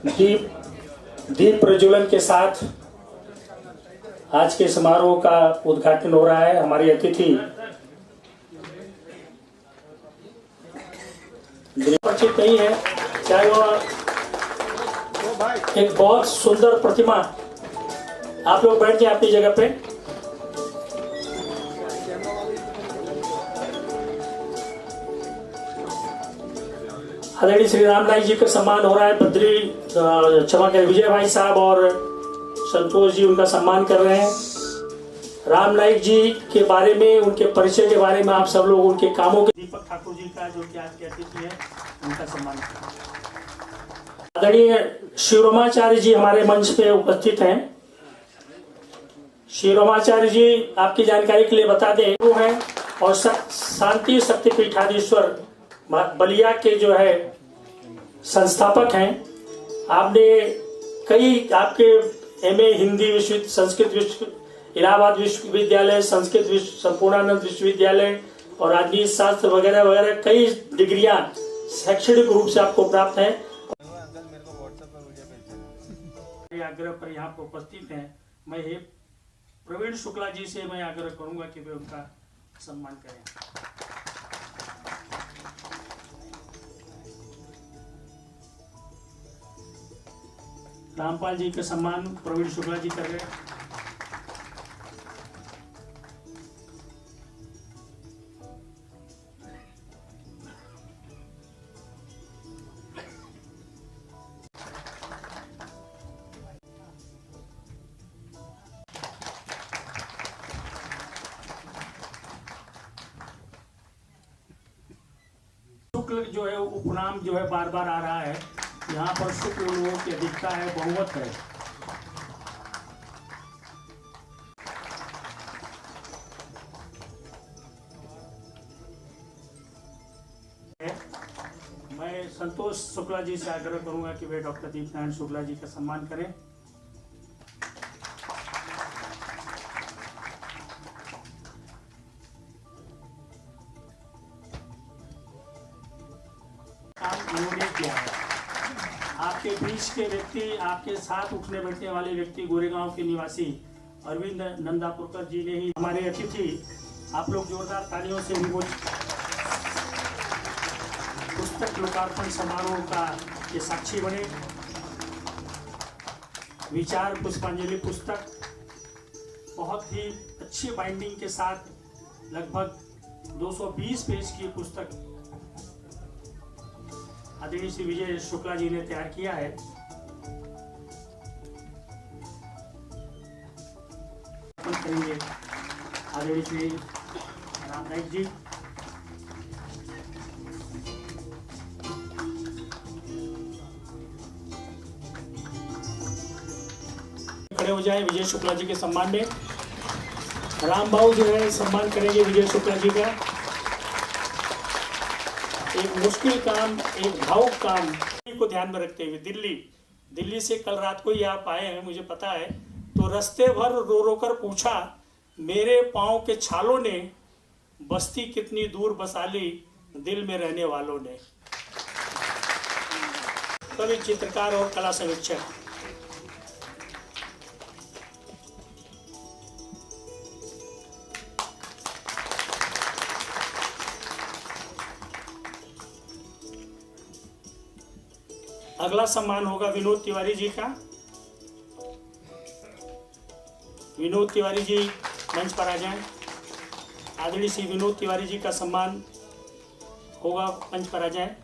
दीप दीप प्रज्वलन के साथ आज के समारोह का उद्घाटन हो रहा है। हमारे अतिथि परिचित नहीं है, चाहे वह एक बहुत सुंदर प्रतिमा। आप लोग बैठ जाए अपनी जगह पे। आदरणीय श्री राम नाईक जी का सम्मान हो रहा है। बद्री क्षमा करें, विजय भाई साहब और संतोष जी उनका सम्मान कर रहे हैं। राम नाईक जी के बारे में, उनके परिचय के बारे में आप सब लोग उनके कामों के दीपक ठाकुर जी का जो कि आज के अतिथि है उनका सम्मान करें। आदरणीय शिवरोमाचार्य जी हमारे मंच पे उपस्थित हैं। शिवरोमाचार्य जी आपकी जानकारी के लिए बता दें वो हैं और शांति शक्तिपीठाधीश्वर बलिया के जो है संस्थापक हैं। आपने कई आपके एमए हिंदी संस्कृत इलाहाबाद विश्वविद्यालय, संस्कृत संपूर्णानंद विश्वविद्यालय और राजनीति शास्त्र वगैरह वगैरह कई डिग्रियां शैक्षणिक रूप से आपको प्राप्त है। आग्रह पर यहाँ पर उपस्थित हैं। मैं हे प्रवीण शुक्ला जी से मैं आग्रह करूंगा कि वे उनका सम्मान करें। रामपाल जी का सम्मान प्रवीण शुक्ला जी कर रहे हैं। शुक्ल जो है उपनाम जो है बार बार आ रहा है। यहाँ पर शुक्ल लोगों की अधिकता है, बहुमत है। मैं संतोष शुक्ला जी से आग्रह करूंगा कि वे डॉक्टर दीपनारायण शुक्ला जी का सम्मान करें। काम उन्होंने किया है। आपके बीच के व्यक्ति, आपके साथ उठने बैठने वाले व्यक्ति गोरेगांव के निवासी अरविंद नंदापुरकर जी ने ही हमारे अतिथि, आप लोग जोरदार तालियों से उनको पुस्तक लोकार्पण समारोह का ये साक्षी बने। विचार पुष्पांजलि पुस्तक बहुत ही अच्छी बाइंडिंग के साथ लगभग 220 पेज की पुस्तक आदरणीय श्री विजय शुक्ला जी ने तैयार किया है। करेंगे आदरणीय श्री राम नाईक जी। खड़े हो जाएं विजय शुक्ला जी के सम्मान में। राम बाबू जो है सम्मान करेंगे विजय शुक्ला जी का। एक मुश्किल काम, एक भावुक काम को ध्यान में रखते हुए दिल्ली से कल रात को ही आप आए हैं, मुझे पता है। तो रास्ते भर रो रो कर पूछा, मेरे पाँव के छालों ने बस्ती कितनी दूर बसा ली दिल में रहने वालों ने। कवि, चित्रकार और कला समीक्षक। अगला सम्मान होगा विनोद तिवारी जी का। विनोद तिवारी जी मंच पर आ जाएं। आदरणीय श्री विनोद तिवारी जी का सम्मान होगा, मंच पर आ जाएं।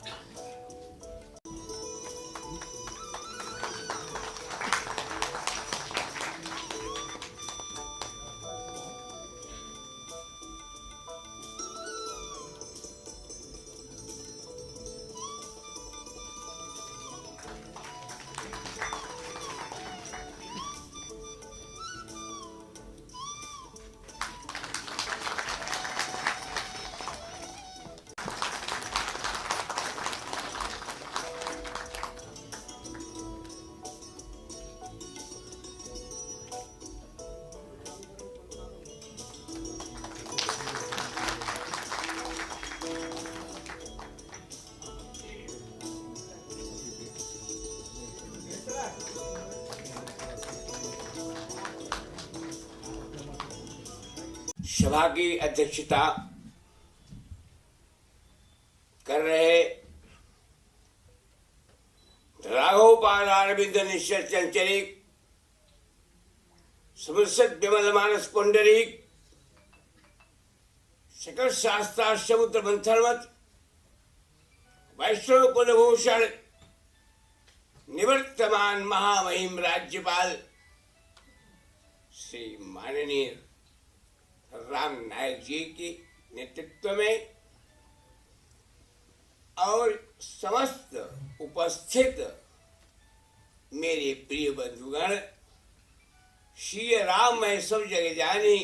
सभा की अध्यक्षता कर रहे राघोपाल अरविंद निश्चल चंचलिक समृसत विमल मानस पुंडरीक सकल शास्त्रा समुद्र मंथनवत वैष्णव कुलभूषण निवर्तमान महामहिम राज्यपाल श्री माननीय राम नायक जी के नेतृत्व में और समस्त उपस्थित मेरे प्रिय बंधुगण, श्री राम मैं सब जग जानी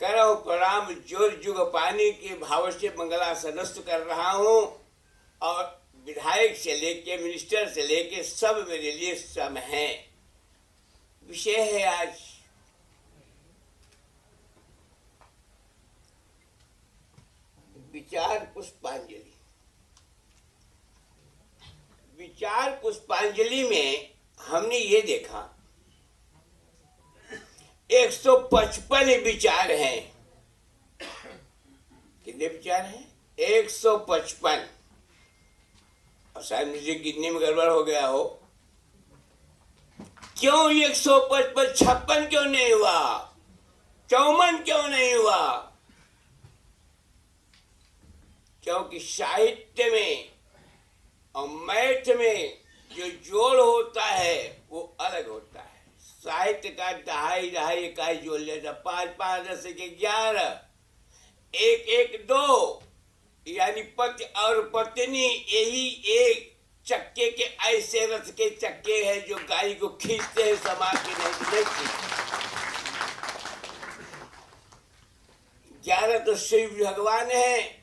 करो प्रणाम जोर जुग पानी के भाव से मंगलासनस्त कर रहा हूँ। और विधायक से लेके मिनिस्टर से लेके सब मेरे लिए सम हैं। विषय है आज विचार पुष्पांजलि। विचार पुष्पांजलि में हमने ये देखा 155 विचार हैं। कितने विचार हैं? 155। और शायद मुझे गिनने में गड़बड़ हो गया हो। क्यों 155? 56 क्यों नहीं हुआ? 54 क्यों नहीं हुआ? क्योंकि साहित्य में और मैथ में जो जोड़ होता है वो अलग होता है। साहित्य का ढाई इकाई जोड़ लेता, 5 5 10 11, 1 1 2, यानी पति और पत्नी यही एक चक्के के ऐसे रथ के चक्के हैं जो गाड़ी को खींचते हैं, समाज के नहीं खींचते। 11 तो शिव भगवान है,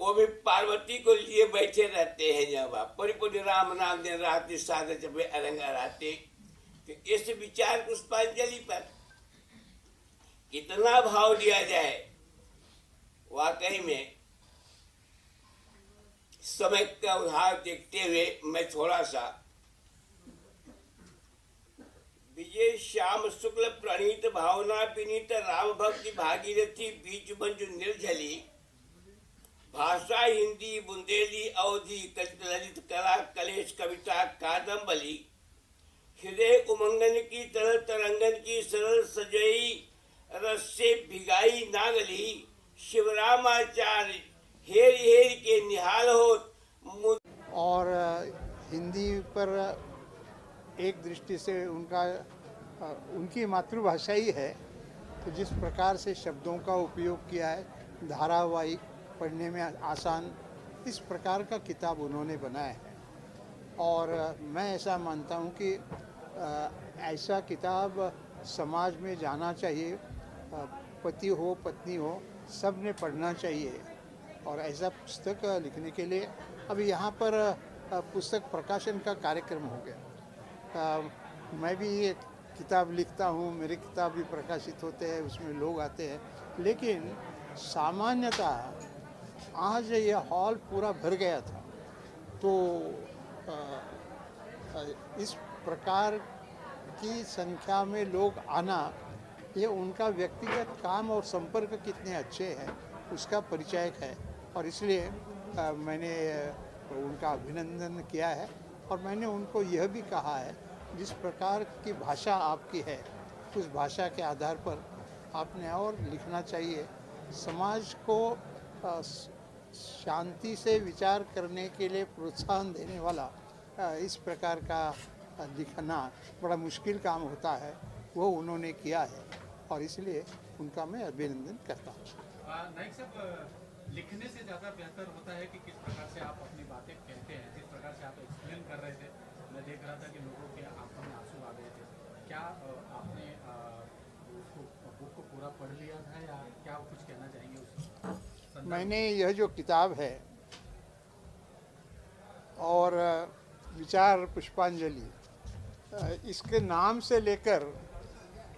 वो भी पार्वती को लिए बैठे रहते हैं। जब आप परिपूर्ण राम नाम दिन रात साधे जब अरंगा रहते। तो इस विचार पुष्पांजलि पर कितना भाव दिया जाए, वाकई में समय का उधार देखते हुए मैं थोड़ा सा विजय श्याम शुक्ल प्रणीत भावना विनीत राम भक्ति भागीरथी बीच मंजु निर्झली भाषा हिंदी बुंदेली अवधि ललित कला कलेश कविता कादम्बली हृदय उमंगन की तरल तरंगन की सरल सजई रस से भिगाई नागली शिवरामाचार्य हेर हेर के निहाल हो। और हिंदी पर एक दृष्टि से उनकी मातृभाषा ही है, तो जिस प्रकार से शब्दों का उपयोग किया है, धारावाहिक पढ़ने में आसान, इस प्रकार का किताब उन्होंने बनाया है। और मैं ऐसा मानता हूँ कि ऐसा किताब समाज में जाना चाहिए। पति हो पत्नी हो सब ने पढ़ना चाहिए। और ऐसा पुस्तक लिखने के लिए अभी यहाँ पर पुस्तक प्रकाशन का कार्यक्रम हो गया। मैं भी एक किताब लिखता हूँ, मेरे किताब भी प्रकाशित होते हैं, उसमें लोग आते हैं। लेकिन सामान्यतः आज ये हॉल पूरा भर गया था, तो इस प्रकार की संख्या में लोग आना, ये उनका व्यक्तिगत काम और संपर्क कितने अच्छे हैं उसका परिचायक है। और इसलिए मैंने उनका अभिनंदन किया है। और मैंने उनको यह भी कहा है, जिस प्रकार की भाषा आपकी है उस भाषा के आधार पर आपने और लिखना चाहिए। समाज को शांति से विचार करने के लिए प्रोत्साहन देने वाला इस प्रकार का लिखना बड़ा मुश्किल काम होता है, वो उन्होंने किया है और इसलिए उनका मैं अभिनंदन करता हूँ। नाइक साहब, लिखने से ज़्यादा बेहतर होता है कि किस प्रकार से आप अपनी बातें कहते हैं। जिस प्रकार से आप एक्सप्लेन कर रहे थे, मैं देख रहा था कि लोगों के आंखों में आंसू आ गए थे। क्या आपने उसको बुक को पूरा पढ़ लिया था या क्या कुछ कहना चाहेंगे उस? मैंने यह जो किताब है और विचार पुष्पांजलि, इसके नाम से लेकर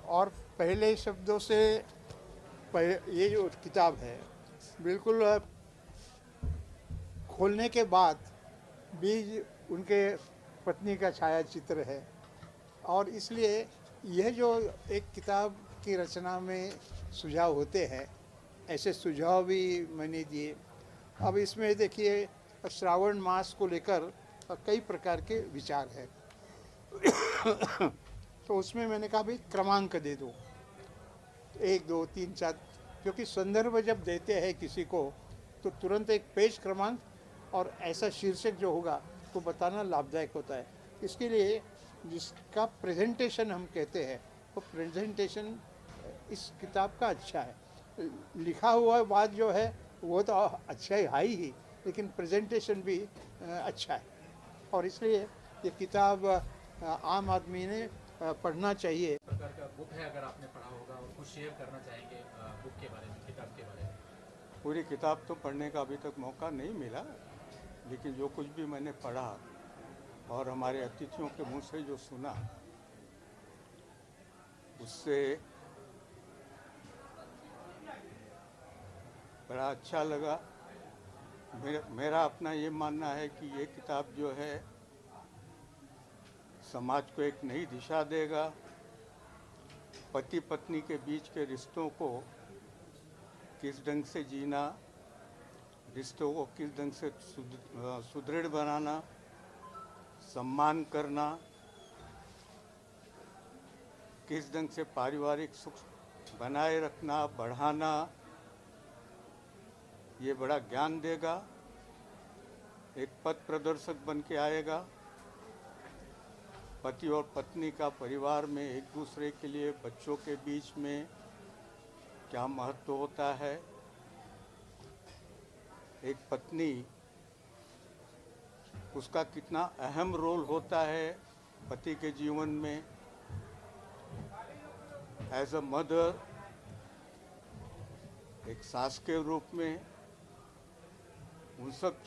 और पहले शब्दों से ये जो किताब है बिल्कुल खोलने के बाद बीज उनके पत्नी का छायाचित्र है। और इसलिए यह जो एक किताब की रचना में सुझाव होते हैं ऐसे सुझाव भी मैंने दिए। अब इसमें देखिए श्रावण मास को लेकर कई प्रकार के विचार है। तो उसमें मैंने कहा भाई क्रमांक दे दो, 1 2 3 4, क्योंकि संदर्भ जब देते हैं किसी को तो तुरंत एक पेज क्रमांक और ऐसा शीर्षक जो होगा तो बताना लाभदायक होता है। इसके लिए जिसका प्रेजेंटेशन हम कहते हैं वो प्रेजेंटेशन इस किताब का अच्छा है। लिखा हुआ बात जो है वो तो अच्छा ही ही, लेकिन प्रेजेंटेशन भी अच्छा है और इसलिए ये किताब आम आदमी ने पढ़ना चाहिए। प्रकार का बुक है, अगर आपने पढ़ा होगा और कुछ शेयर करना चाहेंगे बुक के बारे में, किताब के बारे में? पूरी किताब तो पढ़ने का अभी तक मौका नहीं मिला, लेकिन जो कुछ भी मैंने पढ़ा और हमारे अतिथियों के मुंह से जो सुना उससे बड़ा अच्छा लगा। मेरा अपना ये मानना है कि ये किताब जो है समाज को एक नई दिशा देगा। पति पत्नी के बीच के रिश्तों को किस ढंग से जीना, रिश्तों को किस ढंग से सुदृढ़ बनाना, सम्मान करना, किस ढंग से पारिवारिक सुख बनाए रखना, बढ़ाना, ये बड़ा ज्ञान देगा। एक पथ प्रदर्शक बन के आएगा। पति और पत्नी का परिवार में एक दूसरे के लिए, बच्चों के बीच में क्या महत्व होता है, एक पत्नी उसका कितना अहम रोल होता है पति के जीवन में, एज अ मदर, एक सास के रूप में, उन सब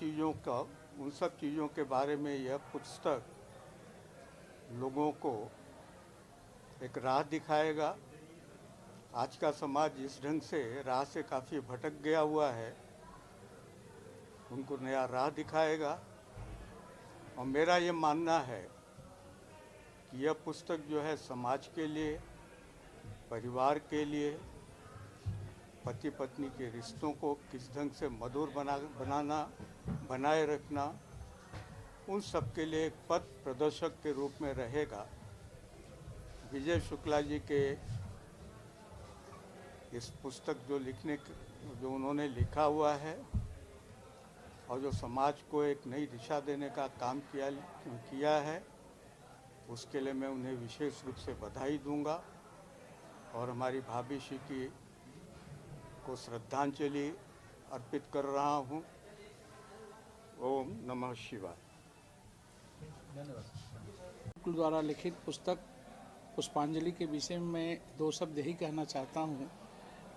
चीज़ों के बारे में यह पुस्तक लोगों को एक राह दिखाएगा। आज का समाज इस ढंग से राह से काफ़ी भटक गया हुआ है, उनको नया राह दिखाएगा। और मेरा ये मानना है कि यह पुस्तक जो है समाज के लिए, परिवार के लिए, पति पत्नी के रिश्तों को किस ढंग से मधुर बनाए रखना, उन सब के लिए एक पथ प्रदर्शक के रूप में रहेगा। विजय शुक्ला जी के इस पुस्तक जो उन्होंने लिखा हुआ है और जो समाज को एक नई दिशा देने का काम किया है, उसके लिए मैं उन्हें विशेष रूप से बधाई दूंगा और हमारी भाभी श्री को श्रद्धांजलि अर्पित कर रहा हूं। ओम नमः शिवाय। धन्यवाद। द्वारा लिखित पुस्तक पुष्पांजलि के विषय में मैं 2 शब्द यही कहना चाहता हूँ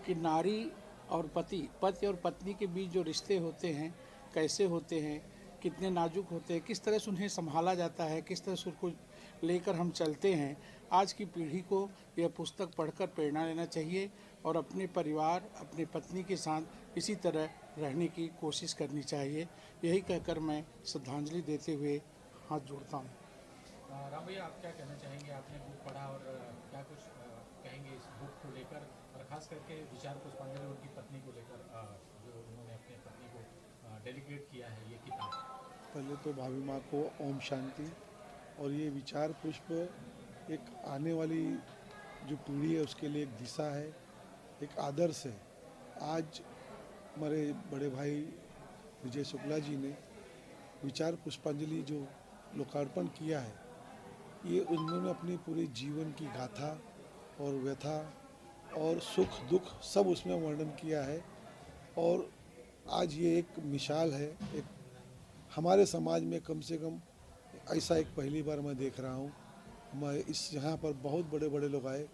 कि नारी और पति और पत्नी के बीच जो रिश्ते होते हैं, कैसे होते हैं, कितने नाजुक होते हैं, किस तरह से उन्हें संभाला जाता है, किस तरह से उनको लेकर हम चलते हैं। आज की पीढ़ी को यह पुस्तक पढ़कर प्रेरणा लेना चाहिए और अपने परिवार, अपने पत्नी के साथ इसी तरह रहने की कोशिश करनी चाहिए। यही कहकर मैं श्रद्धांजलि देते हुए हाथ जोड़ता हूँ। राम भैया, आप क्या कहना चाहेंगे? आपने बुक पढ़ा और क्या कुछ कहेंगे इस बुक को लेकर, और ख़ास करके विचार पुष्पांजलि उनकी पत्नी को लेकर, जो उन्होंने अपनी पत्नी को डेडिकेट किया है ये किताब? पहले तो भाभी माँ को ओम शांति। और ये विचार पुष्प एक आने वाली जो पीढ़ी है उसके लिए एक दिशा है, एक आदर्श है। आज हमारे बड़े भाई विजय शुक्ला जी ने विचार पुष्पांजलि जो लोकार्पण किया है, ये उन्होंने अपनी पूरे जीवन की गाथा और व्यथा और सुख दुख सब उसमें वर्णन किया है। और आज ये एक मिसाल है, एक हमारे समाज में कम से कम ऐसा एक पहली बार मैं देख रहा हूँ। मैं इस यहाँ पर बहुत बड़े बड़े लोग आए,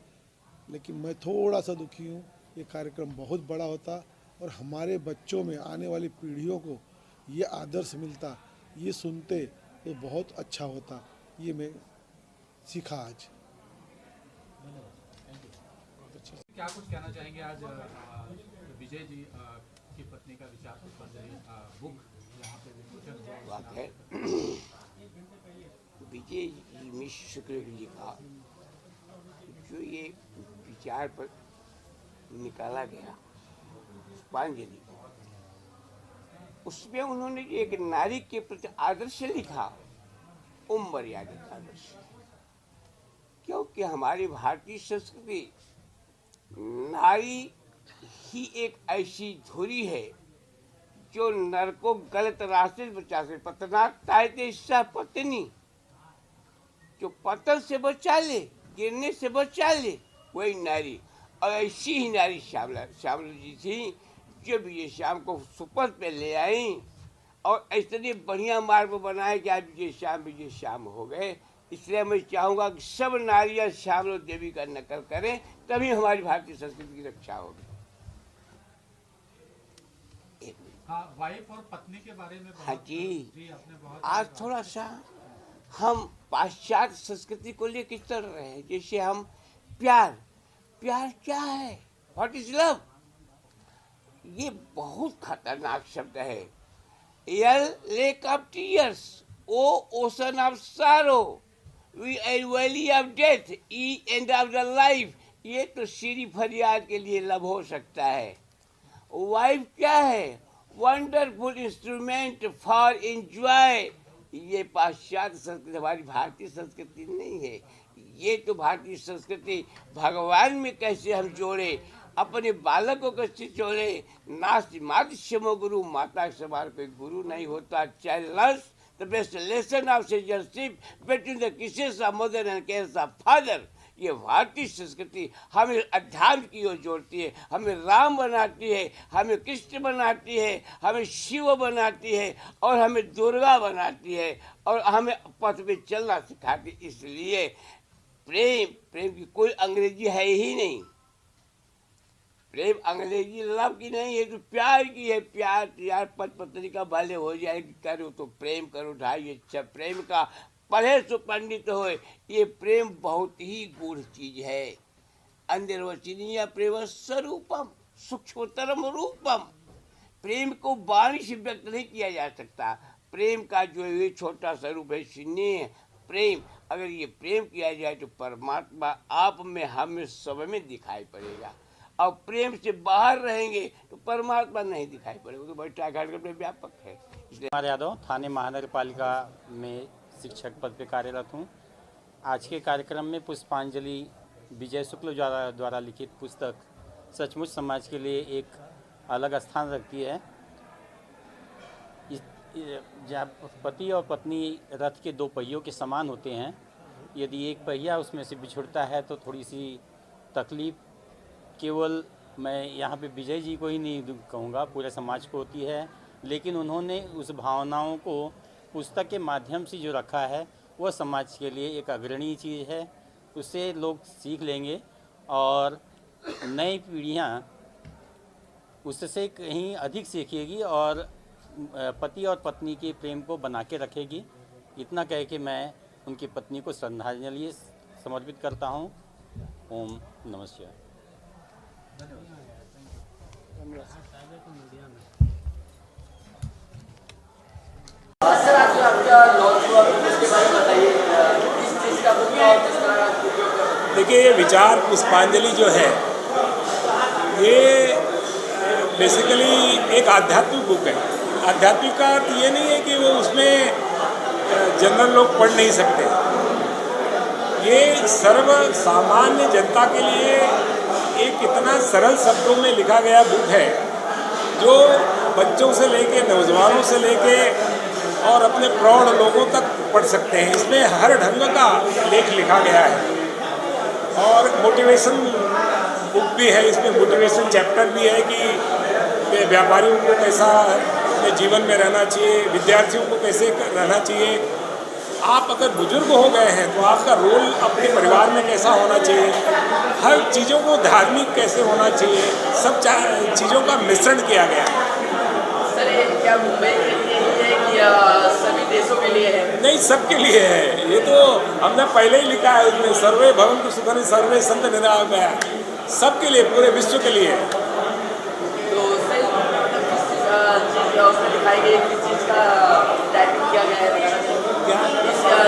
लेकिन मैं थोड़ा सा दुखी हूँ। ये कार्यक्रम बहुत बड़ा होता और हमारे बच्चों में, आने वाली पीढ़ियों को ये आदर्श मिलता, ये सुनते तो बहुत अच्छा होता। ये मैं सीखा आज। क्या कुछ कहना चाहेंगे आज विजय जी की पत्नी का विचार पुष्पांजलि बुक यहाँ पे विमोचन हुआ? बात है विजय जी मिश्र शुक्ल जी का जो ये विचार पर निकाला गया पुष्पांजलि, उसमें उन्होंने एक नारी के प्रति आदर्श लिखा, वो मर्यादित आदर्श, क्योंकि हमारी भारतीय संस्कृति नारी ही एक ऐसी धुरी है जो नर को गलत रास्ते से बचा से पतनात्ता पत्नी, जो पतन से बचा ले, गिरने से बचा ले, वही नारी। और ऐसी ही नारी श्यामला जी थी जो विजय श्याम को सुपथ पे ले आई और ऐसे बढ़िया मार्ग बनाए कि आज विजय श्याम हो गए। इसलिए मैं चाहूँगा कि सब नारियाँ श्यामला देवी का नकल करें, तभी हमारी भारतीय संस्कृति की रक्षा होगी। वाइफ और पत्नी के बारे में हाँ जी, आपने बहुत आज थोड़ा सा हम पाश्चात्य संस्कृति को लेकर चल रहे हैं। जैसे हम प्यार क्या है, व्हाट इज लव, ये बहुत खतरनाक शब्द है। L lake of tears, O ocean of sorrow, V L valley of death, E end of the life. ये तो सीरी फरियाद के लिए लव हो सकता है। वाइफ क्या है, वंडरफुल इंस्ट्रूमेंट फॉर एंजॉय। ये पाश्चात्य संस्कृति हमारी भारतीय संस्कृति नहीं है। ये तो भारतीय संस्कृति भगवान में कैसे हम जोड़े, अपने बालक को कैसे जोड़े। नास्ति मातृ गुरु, माता के समान कोई गुरु नहीं होता। Child the best lesson of citizenship between the kisses of mother and cares of father. ये भारतीय संस्कृति हमें अध्यात्म की ओर जोड़ती है, हमें राम बनाती है, हमें कृष्ण बनाती है, हमें शिव बनाती है और हमें दुर्गा बनाती है और हमें पथ पे चलना सिखाती है। इसलिए प्रेम की कोई अंग्रेजी है ही नहीं। प्रेम अंग्रेजी लव की नहीं है, तो प्यार की है। प्यार यार पति पत्नी का भले हो जाएगी, करो तो प्रेम करो ढाई। अच्छा, प्रेम का पढ़े सो पंडित हो। ये प्रेम बहुत ही गूढ़ चीज है। अंतर्वचनीय प्रेम स्वरूपम सूक्ष्मतरम रूपम। प्रेम को वाणी से व्यक्त नहीं किया जा सकता। प्रेम का जो ये छोटा स्वरूप है स्नेह प्रेम, अगर ये प्रेम किया जाए तो परमात्मा आप में हमें सब में दिखाई पड़ेगा। और प्रेम से बाहर रहेंगे तो परमात्मा नहीं दिखाई पड़ेगा। तो बैठा घाट में व्यापक है। कुमार यादव थाने महानगर पालिका में शिक्षक पद पर कार्यरत हूँ। आज के कार्यक्रम में पुष्पांजलि विजय शुक्ल द्वारा लिखित पुस्तक सचमुच समाज के लिए एक अलग स्थान रखती है। जहाँ पति और पत्नी रथ के दो पहियों के समान होते हैं, यदि एक पहिया उसमें से बिछुड़ता है तो थोड़ी सी तकलीफ केवल मैं यहाँ पे विजय जी को ही नहीं कहूँगा, पूरे समाज को होती है। लेकिन उन्होंने उस भावनाओं को पुस्तक के माध्यम से जो रखा है वह समाज के लिए एक अग्रणी चीज़ है। उससे लोग सीख लेंगे और नई पीढ़ियाँ उससे कहीं अधिक सीखेगी और पति और पत्नी के प्रेम को बना के रखेगी। इतना कह के मैं उनकी पत्नी को श्रद्धांजलि समर्पित करता हूँ। ओम नमः शिवाय। देखिए, ये विचार पुष्पांजलि जो है ये बेसिकली एक आध्यात्मिक बुक है। आध्यात्मिक का अर्थ ये नहीं है कि वो उसमें जनरल लोग पढ़ नहीं सकते। ये सर्व सामान्य जनता के लिए एक इतना सरल शब्दों में लिखा गया बुक है जो बच्चों से लेके नौजवानों से लेके और अपने प्रौढ़ लोगों तक पढ़ सकते हैं। इसमें हर ढंग का लेख लिखा गया है और मोटिवेशन बुक भी है। इसमें मोटिवेशन चैप्टर भी है कि व्यापारियों को कैसा अपने जीवन में रहना चाहिए, विद्यार्थियों को कैसे रहना चाहिए। आप अगर बुजुर्ग हो गए हैं तो आपका रोल अपने परिवार में कैसा होना चाहिए, हर चीज़ों को धार्मिक कैसे होना चाहिए, सब चीज़ों का मिश्रण किया गया है। सर, ये क्या मुंबई के लिए है कि सभी देशों के लिए है? नहीं, सबके लिए है। ये तो हमने पहले ही लिखा है उसमें, सर्वे भवन्तु सुखिनः सर्वे सन्तु निरामयाः, सबके लिए, पूरे विश्व के लिए। तो सर, चीज़ उसमें दिखाई गई किस चीज़ का टाइपिंग किया गया है?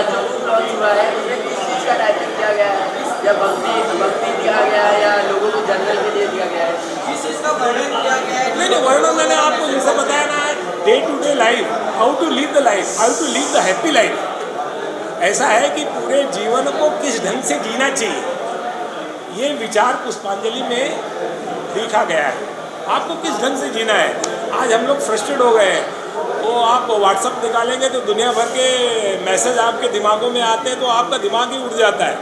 जो बुक लॉन्च हुआ है उसमें किस चीज़ का टाइपिंग किया गया है? या भक्ति दिया गया है या लोगों को जनरल के लिए दिया गया है? किस चीज़ का वर्णन किया गया है? नहीं, वर्णन मैंने आपको जैसा बताया ना, day to day life, how to live the life, how to live the happy life. ऐसा है कि पूरे जीवन को किस ढंग से जीना चाहिए, ये विचार पुष्पांजलि में लिखा गया है। आपको किस ढंग से जीना है। आज हम लोग फ्रस्ट्रेट हो गए हैं, वो आप व्हाट्सअप निकालेंगे तो दुनिया भर के मैसेज आपके दिमागों में आते हैं, तो आपका दिमाग ही उड़ जाता है।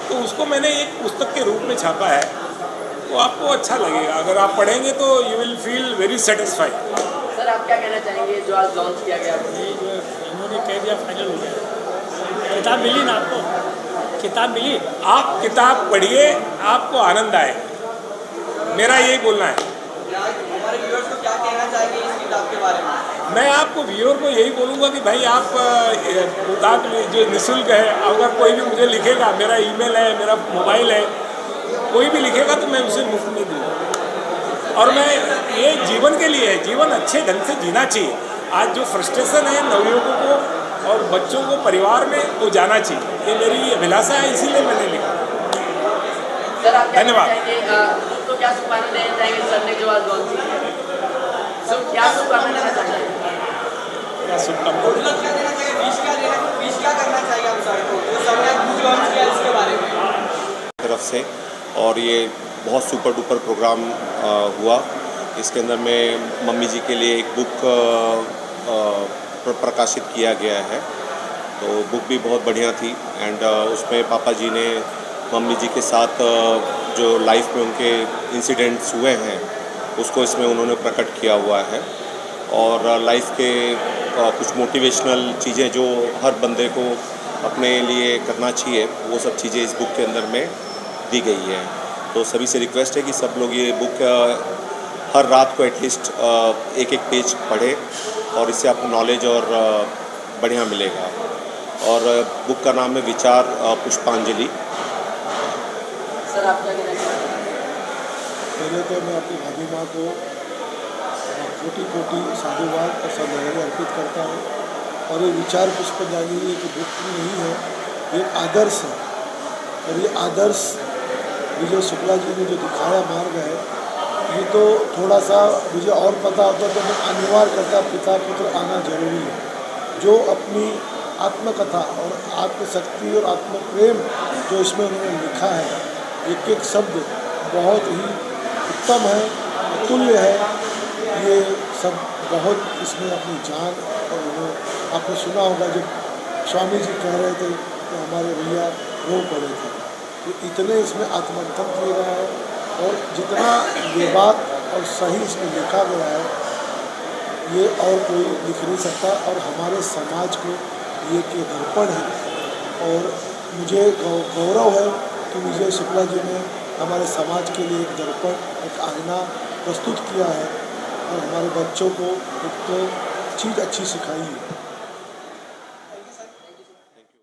तो उसको मैंने एक पुस्तक के रूप में छापा है, तो आपको अच्छा लगेगा। अगर आप पढ़ेंगे तो you will feel very satisfied. Sir आप क्या कहना चाहेंगे जो आज लॉन्च किया गया? इन्होंने कह दिया फाइनल हो गया। किताब मिली ना आपको? किताब मिली? आप किताब पढ़िए, आपको आनंद आए, मेरा यही बोलना है। हमारे व्यूअर्स को क्या कहना चाहेंगे इस किताब के बारे में? मैं आपको व्यूअर को यही बोलूँगा कि भाई आप किताब जो निःशुल्क है, अगर कोई भी मुझे लिखेगा, मेरा ईमेल है, मेरा मोबाइल है, कोई भी लिखेगा तो मैं उसे मुफ्त में दूँगा। और मैं ये जीवन के लिए है, जीवन अच्छे ढंग से जीना चाहिए। आज जो फ्रस्ट्रेशन है नवयुवकों को और बच्चों को परिवार में, वो जाना चाहिए। ये मेरी अभिलाषा है, इसीलिए मैंने लिखा। सर आप क्या धन्यवाद। तो क्या शुभकामनाएं देना चाहेंगे सर ने जो आज लॉन्च किया? सर क्या शुभकामनाएं देना चाहेंगे? क्या शुभकामनाएं क्या करना चाहिए आप सर को जो सर ने बुक लॉन्च किया इसके बारे में? तरफ से, और ये बहुत सुपर डुपर प्रोग्राम हुआ। इसके अंदर में मम्मी जी के लिए एक बुक प्रकाशित किया गया है, तो बुक भी बहुत बढ़िया थी। एंड उसमें पापा जी ने मम्मी जी के साथ जो लाइफ में उनके इंसिडेंट्स हुए हैं उसको इसमें उन्होंने प्रकट किया हुआ है। और लाइफ के कुछ मोटिवेशनल चीज़ें जो हर बंदे को अपने लिए करना चाहिए, वो सब चीज़ें इस बुक के अंदर में दी गई है। तो सभी से रिक्वेस्ट है कि सब लोग ये बुक हर रात को एटलीस्ट एक एक पेज पढ़े, और इससे आपको नॉलेज और बढ़िया मिलेगा। और बुक का नाम है विचार पुष्पांजलि। सर आप क्या कहना चाहेंगे? पहले तो मैं अपनी भाभी माँ को कोटि कोटि साधुवाद और श्रद्धांजलि अर्पित करता हूँ। और ये विचार पुष्पांजलि एक बुक नहीं है, ये एक आदर्श है। और ये आदर्श विजय शुक्ला जी ने जो दिखाया मार्ग है, ये तो थोड़ा सा मुझे और पता होता तो मैं अनिवार्य करता पिता पुत्र आना जरूरी है। जो अपनी आत्मकथा और आत्मशक्ति और आत्मप्रेम जो इसमें उन्होंने लिखा है, एक एक शब्द बहुत ही उत्तम है, अतुल्य है। ये सब बहुत इसमें अपनी जान, और आपने सुना होगा जब स्वामी जी कह रहे थे तो हमारे भैया रो पड़े थे। तो इतने इसमें आत्मंथन किया गया है, और जितना बेबाक और सही इसमें लिखा गया है, ये और कोई लिख नहीं सकता। और हमारे समाज को ये के दर्पण है। और मुझे गौरव है कि विजय शुक्ला जी ने हमारे समाज के लिए एक दर्पण, एक आईना प्रस्तुत किया है, और हमारे बच्चों को एक तो चीज़ अच्छी सिखाई है।